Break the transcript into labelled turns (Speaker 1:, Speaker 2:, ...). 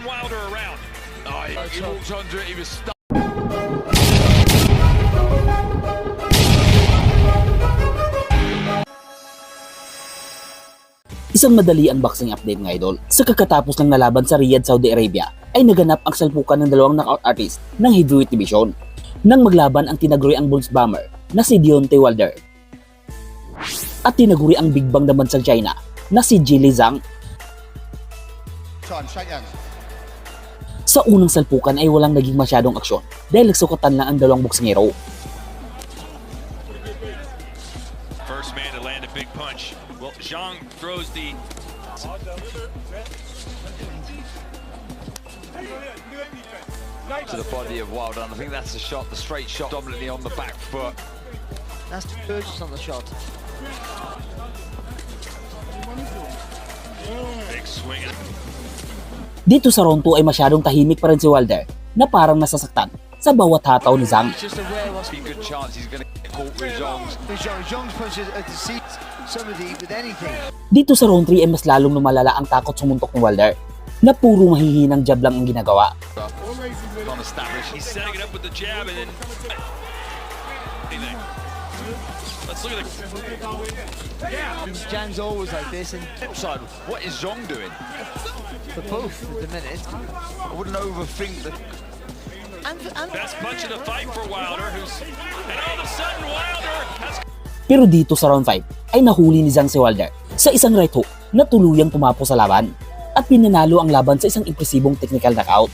Speaker 1: turn Wilder around. Oh, he walked onto it, he was stuck.
Speaker 2: Isang madali unboxing update nga idol. Sa kakatapos ng nalaban sa Riyadh, Saudi Arabia, ay naganap ang salpukan ng dalawang knockout artist ng heavyweight division. Nang maglaban ang tinaguri ang Bulls Bomber na si Deontay Wilder at tinaguri ang Big Bang naman sa China na si Zhilei Zhang. Sa unang salpukan ay walang naging masyadong aksyon dahil nagsukatan lang ang dalawang boksingero.
Speaker 1: First man to land a big punch. Well, Zhang throws the...
Speaker 3: to the body of Wilder, and I think that's the shot, the straight shot, dominantly on the back foot.
Speaker 4: That's the purchase on the shot.
Speaker 1: Big swing.
Speaker 2: Dito sa round 2 ay masyadong tahimik pa rin si Wilder na parang nasasaktan sa bawat hataw ni Zhang.
Speaker 4: It's just aware what's
Speaker 3: Be a good chance he's going to get caught with Zhang's.
Speaker 4: Zhang's punches are to see somebody with anything.
Speaker 2: Dito sa round 3 ay mas lalong lumalala ang takot sumuntok ni Wilder na puro mahihinang jab lang ang ginagawa.
Speaker 3: Non-established.
Speaker 1: He's setting it up with the jab and then... Anything. Let's look at the...
Speaker 4: Zhang's always like this, and
Speaker 3: Side, what is Zhang doing?
Speaker 4: for both at the minute.
Speaker 3: I wouldn't overthink the...
Speaker 4: And
Speaker 1: Best punch in the fight for Wilder, who's... And all of a sudden, Wilder has...
Speaker 2: Pero dito sa round 5 ay nahuli ni Zhang si Wilder sa isang right hook na tuluyang tumapo sa laban at pinanalo ang laban sa isang impresibong technical knockout.